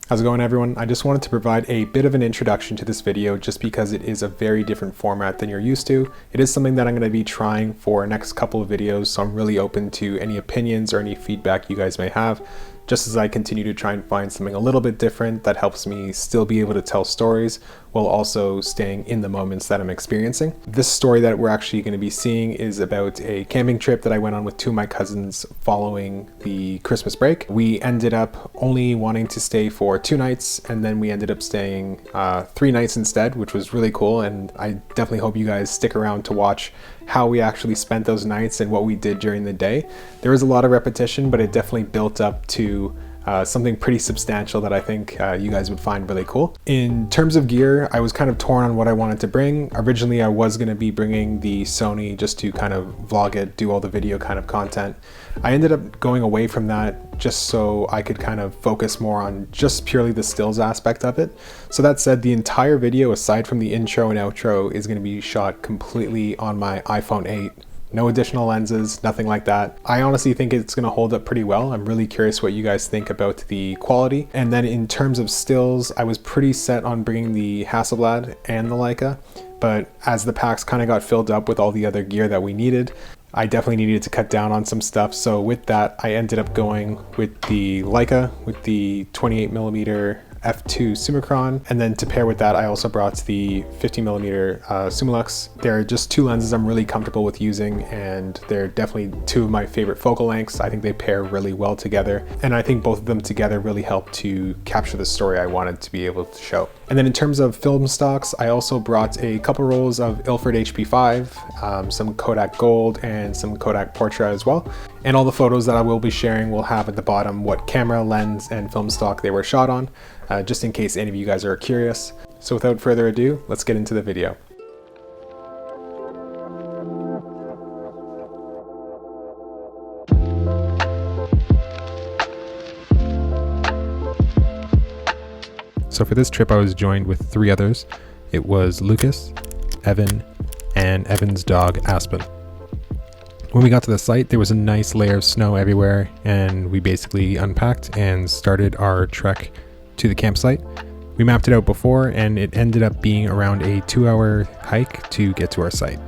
How's it going, everyone? I just wanted to provide a bit of an introduction to this video just because it is a very different format than you're used to. It is something that I'm going to be trying for the next couple of videos, so I'm really open to any opinions or any feedback you guys may have, just as I continue to try and find something a little bit different that helps me still be able to tell stories while also staying in the moments that I'm experiencing. This story that we're actually going to be seeing is about a camping trip that I went on with two of my cousins following the Christmas break. We ended up only wanting to stay for 2 nights, and then we ended up staying 3 nights instead, which was really cool, and I definitely hope you guys stick around to watch how we actually spent those nights and what we did during the day. There was a lot of repetition, but it definitely built up to something pretty substantial that I think you guys would find really cool. In terms of gear, I was kind of torn on what I wanted to bring. Originally, I was going to be bringing the Sony just to kind of vlog it, do all the video kind of content. I ended up going away from that just so I could kind of focus more on just purely the stills aspect of it. So that said, the entire video, aside from the intro and outro, is going to be shot completely on my iPhone 8. No additional lenses, nothing like that. I honestly think it's going to hold up pretty well. I'm really curious what you guys think about the quality. And then in terms of stills, I was pretty set on bringing the Hasselblad and the Leica, but as the packs kind of got filled up with all the other gear that we needed, I definitely needed to cut down on some stuff. So with that, I ended up going with the Leica with the 28mm f2 Summicron, and then to pair with that I also brought the 50mm Summilux. They're just two lenses I'm really comfortable with using, and they're definitely two of my favorite focal lengths. I think they pair really well together, and I think both of them together really help to capture the story I wanted to be able to show. And then in terms of film stocks, I also brought a couple rolls of Ilford HP5, some Kodak Gold, and some Kodak Portra as well. And all the photos that I will be sharing will have at the bottom what camera, lens, and film stock they were shot on, just in case any of you guys are curious. So without further ado, let's get into the video. So for this trip I was joined with 3 others. It was Lucas, Evan, and Evan's dog Aspen. When we got to the site, there was a nice layer of snow everywhere, and we basically unpacked and started our trek to the campsite. We mapped it out before, and it ended up being around a 2-hour hike to get to our site.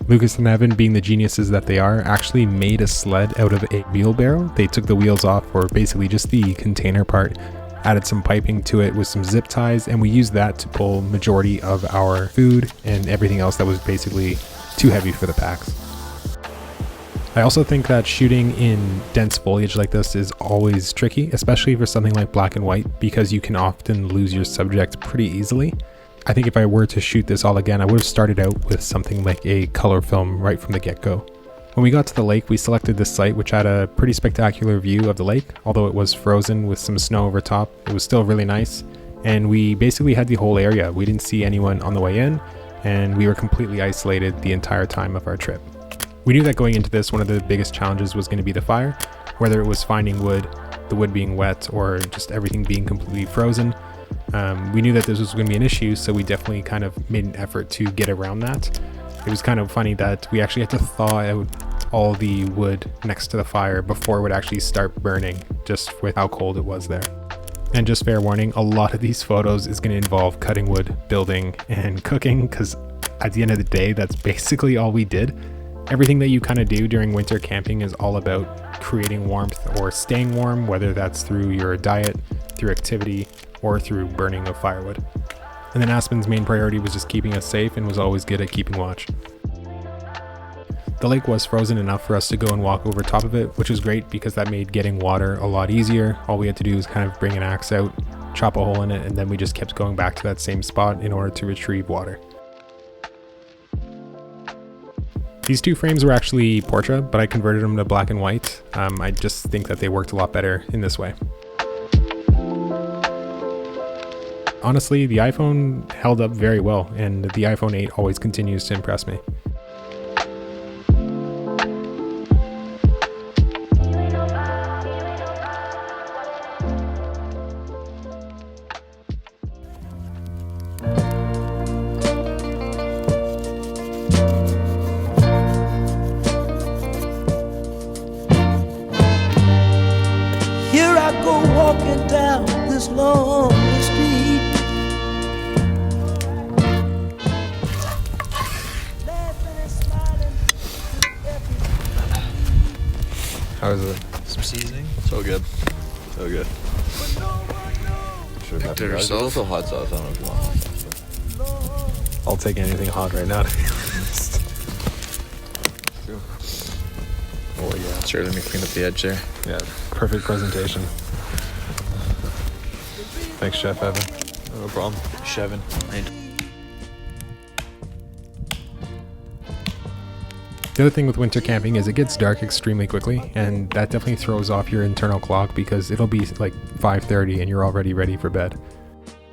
Lucas and Evan, being the geniuses that they are, actually made a sled out of a wheelbarrow. They took the wheels off, or basically just the container part, added some piping to it with some zip ties, and we used that to pull majority of our food and everything else that was basically too heavy for the packs. I also think that shooting in dense foliage like this is always tricky, especially for something like black and white, because you can often lose your subject pretty easily. I think if I were to shoot this all again, I would have started out with something like a color film right from the get-go. When we got to the lake, we selected this site, which had a pretty spectacular view of the lake. Although it was frozen with some snow over top, it was still really nice, and we basically had the whole area. We didn't see anyone on the way in, and we were completely isolated the entire time of our trip. We knew that going into this, one of the biggest challenges was going to be the fire, whether it was finding wood, the wood being wet, or just everything being completely frozen. We knew that this was going to be an issue, so we definitely kind of made an effort to get around that. It was kind of funny that we actually had to thaw out all the wood next to the fire before it would actually start burning, just with how cold it was there. And just fair warning, a lot of these photos is going to involve cutting wood, building, and cooking, because at the end of the day, that's basically all we did. Everything that you kind of do during winter camping is all about creating warmth or staying warm, whether that's through your diet, through activity, or through burning of firewood. And then Aspen's main priority was just keeping us safe and was always good at keeping watch. The lake was frozen enough for us to go and walk over top of it, which was great because that made getting water a lot easier. All we had to do was kind of bring an axe out, chop a hole in it, and then we just kept going back to that same spot in order to retrieve water. These 2 frames were actually Portra, but I converted them to black and white. I just think that they worked a lot better in this way. Honestly, the iPhone held up very well, and the iPhone 8 always continues to impress me. Here I go walking down this lonely street. Laughing and smiling with every How is it? Some seasoning. So good. So good. but no one knows. Sure, Picked it yourself? also hot sauce. I don't know if you want hot sauce. I'll take anything hot right now, to be honest. True. Oh, yeah. Sure, let me clean up the edge there. Yeah, perfect presentation. Thanks, Chef Evan. No problem. Chevin. The other thing with winter camping is it gets dark extremely quickly, and that definitely throws off your internal clock because it'll be like 5:30 and you're already ready for bed.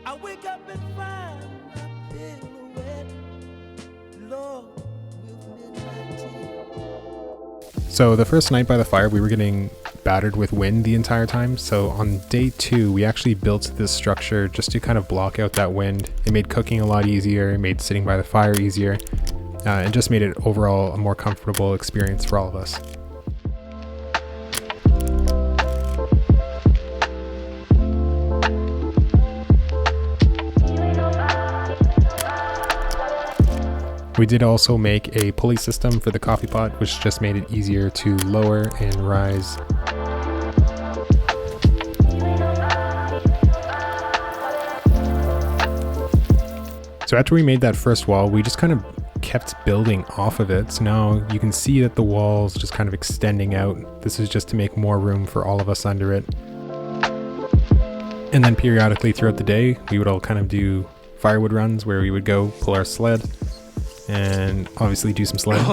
I wake up and find my silhouette, Lord, with midnight tea. So the first night by the fire, we were getting battered with wind the entire time. So on day 2, we actually built this structure just to kind of block out that wind. It made cooking a lot easier, it made sitting by the fire easier, and just made it overall a more comfortable experience for all of us. We did also make a pulley system for the coffee pot, which just made it easier to lower and rise. So after we made that first wall, we just kind of kept building off of it. So now you can see that the wall's just kind of extending out. This is just to make more room for all of us under it. And then periodically throughout the day, we would all kind of do firewood runs where we would go pull our sled and obviously do some sledding.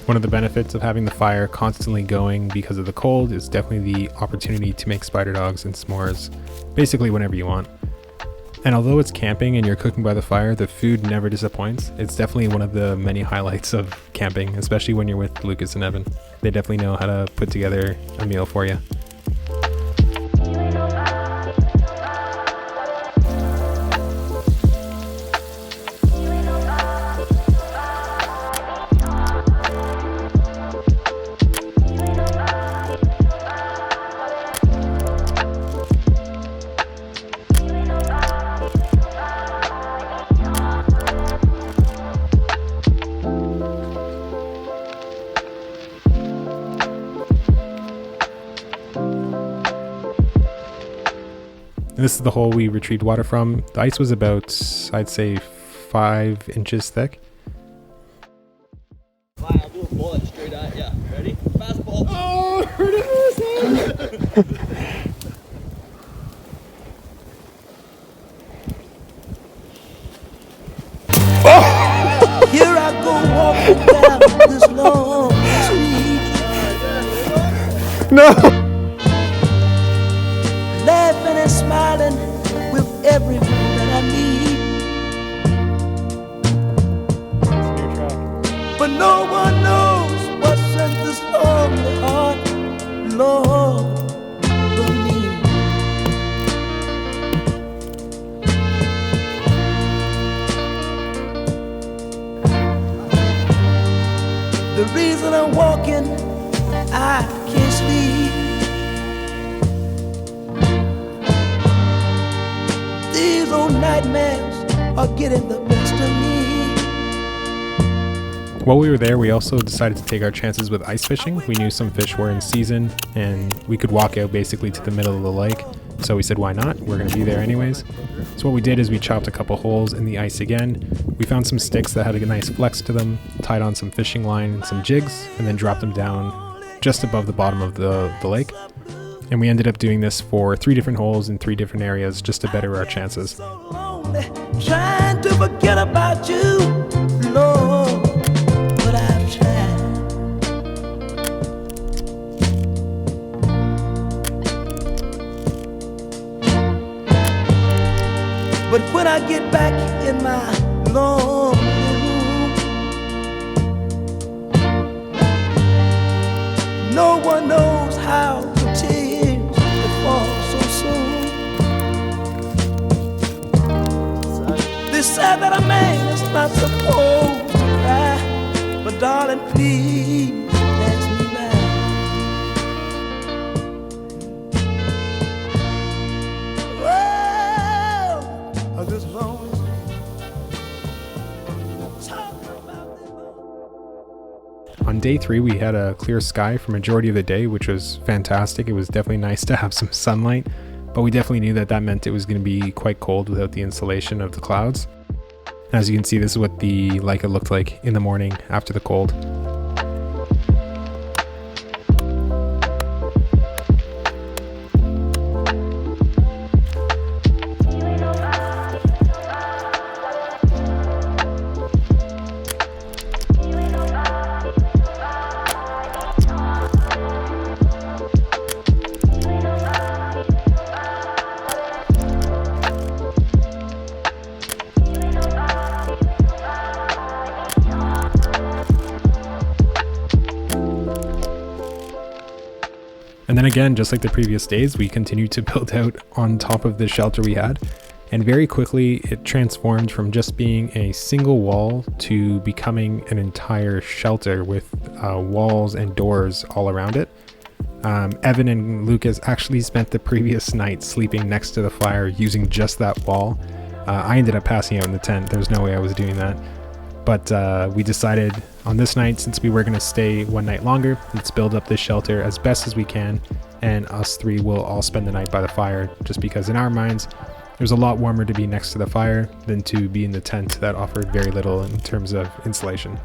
One of the benefits of having the fire constantly going because of the cold is definitely the opportunity to make spider dogs and s'mores basically whenever you want. And although it's camping and you're cooking by the fire, the food never disappoints. It's definitely one of the many highlights of camping, especially when you're with Lucas and Evan. They definitely know how to put together a meal for you. And this is the hole we retrieved water from. The ice was about, I'd say, 5 inches thick. Fine, I'll do a bullet straight at ya. Ready? Fastball. Oh, hurt it. Here I go walking down this long street, No! laughing and smiling with everyone that I meet. But no one knows what's in this lonely heart, Lord, but me. The reason I'm walking, I can't sleep. These old nightmares are getting the best of me. While we were there, we also decided to take our chances with ice fishing. We knew some fish were in season and we could walk out basically to the middle of the lake. So we said, why not? We're going to be there anyways. So what we did is we chopped a couple holes in the ice again. We found some sticks that had a nice flex to them, tied on some fishing line and some jigs, and then dropped them down just above the bottom of the lake. And we ended up doing this for 3 different holes in 3 different areas just to better our chances. So lonely, trying to forget about you, Lord, but I've tried. But when I get back in my They said that a man is not supposed to cry, but darling, please pass me by. Whoa, this long talking about this. On day 3, we had a clear sky for majority of the day, which was fantastic. It was definitely nice to have some sunlight, but we definitely knew that that meant it was going to be quite cold without the insulation of the clouds. As you can see, this is what the Leica looked like in the morning after the cold. And then again, just like the previous days, we continued to build out on top of the shelter we had. And very quickly, it transformed from just being a single wall to becoming an entire shelter with walls and doors all around it. Evan and Lucas actually spent the previous night sleeping next to the fire using just that wall. I ended up passing out in the tent. There's no way I was doing that. But we decided on this night, since we were going to stay one night longer, let's build up this shelter as best as we can, and us 3 will all spend the night by the fire, just because in our minds, it was a lot warmer to be next to the fire than to be in the tent that offered very little in terms of insulation.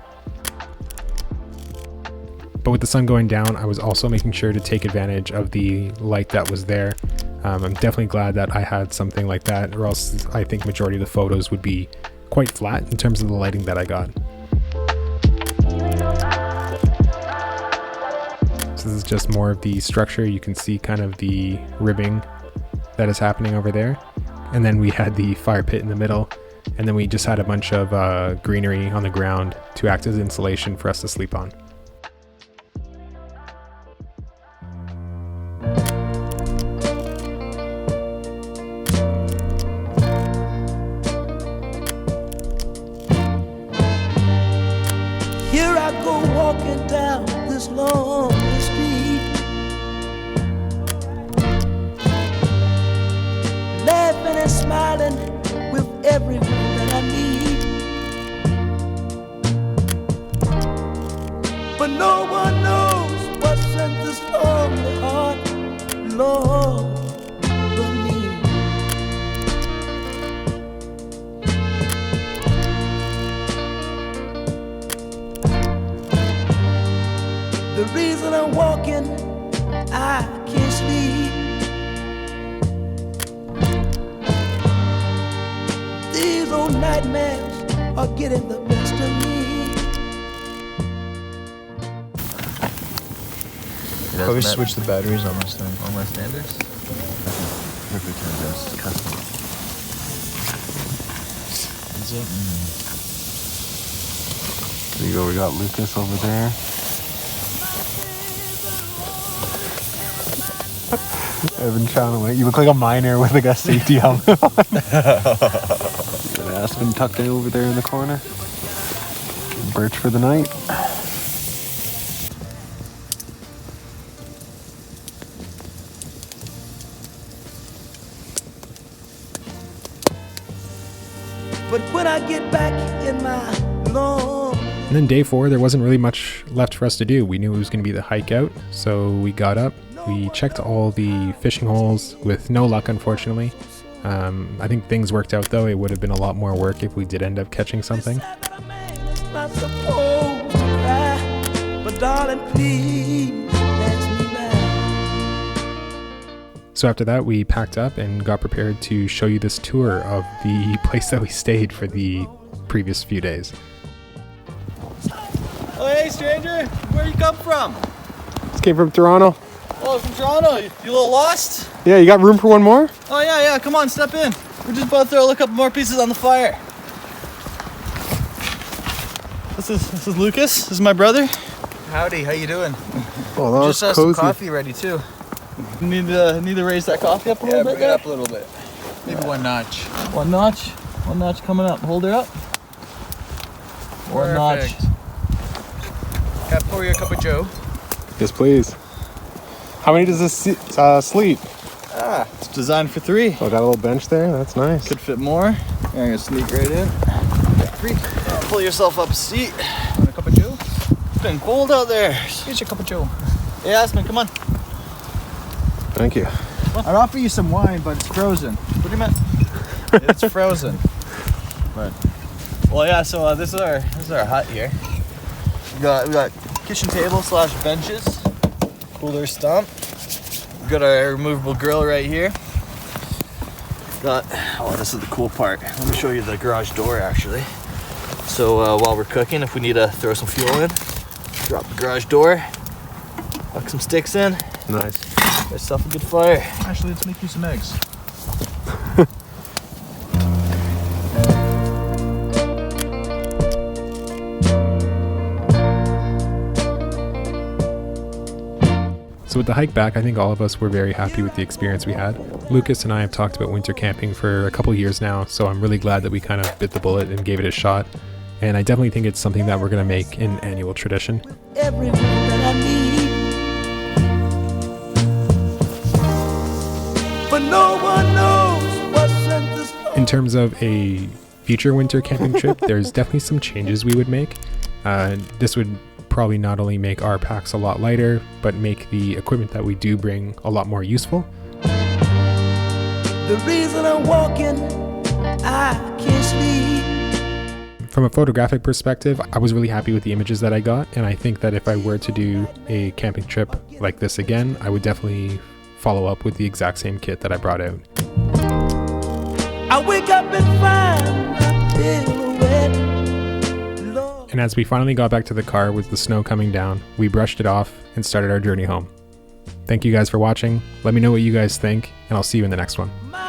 But with the sun going down, I was also making sure to take advantage of the light that was there. I'm definitely glad that I had something like that, or else I think majority of the photos would be quite flat in terms of the lighting that I got. So this is just more of the structure. You can see kind of the ribbing that is happening over there. And then we had the fire pit in the middle. And then we just had a bunch of greenery on the ground to act as insulation for us to sleep on. Here I go walking down this lonely street, laughing and smiling with everyone that I meet. But no one knows what's in this lonely heart, Lord, but me. The reason I'm walking, I can't sleep. These old nightmares are getting the best of me. Probably switch the batteries on this thing. On my standards? Perfect to adjust custom. Is it? There you go, we got Lucas over there. Evan channeling. You look like a miner with like a safety helmet on. Got Aspen tucked in over there in the corner. Birch for the night. But when I get back in my long. And then day 4, there wasn't really much left for us to do. We knew it was going to be the hike out, so we got up. We checked all the fishing holes with no luck, unfortunately. I think things worked out though. It would have been a lot more work if we did end up catching something. Not supposed to cry, but darling, please pass me by. So after that, we packed up and got prepared to show you this tour of the place that we stayed for the previous few days. Oh, hey, stranger. Where you come from? Just came from Toronto. Oh, from Toronto. You a little lost? Yeah, you got room for one more? Oh, yeah. Come on, step in. We're just about to throw a couple more pieces on the fire. This is Lucas. This is my brother. Howdy, how you doing? Oh, that was Just have cozy. some coffee ready too. Need to raise that coffee up a little bit. Bring it up a little bit. Maybe one notch. One notch. One notch coming up. Hold her up. One notch. Can I pour you a cup of Joe? Yes, please. How many does this sleep? It's designed for 3. Oh, got a little bench there. That's nice. Could fit more. Here, I'm gonna sneak right in. Pull yourself up a seat. Want a cup of Joe? It's been cold out there. Here's your cup of Joe. Hey, Aspen, come on. Thank you. I'd offer you some wine, but it's frozen. What do you mean? It's frozen. Right. Well, yeah. So this is our hut here. We got kitchen table / benches, cooler stump. We got our removable grill right here. This is the cool part. Let me show you the garage door actually. So while we're cooking, if we need to throw some fuel in, drop the garage door, huck some sticks in. Nice. Get yourself a good fire. Actually, let's make you some eggs. So with the hike back, I think all of us were very happy with the experience we had. Lucas and I have talked about winter camping for a couple years now, so I'm really glad that we kind of bit the bullet and gave it a shot. And I definitely think it's something that we're going to make an annual tradition. Everyone that I need, but no one knows what sent this home. In terms of a future winter camping trip, there's definitely some changes we would make. This would probably not only make our packs a lot lighter, but make the equipment that we do bring a lot more useful. The reason I'm walking, I can't sleep. From a photographic perspective, I was really happy with the images that I got, and I think that if I were to do a camping trip like this again, I would definitely follow up with the exact same kit that I brought out. I wake up and find my pillow wet. Lord. And as we finally got back to the car with the snow coming down, we brushed it off and started our journey home. Thank you guys for watching. Let me know what you guys think, and I'll see you in the next one. My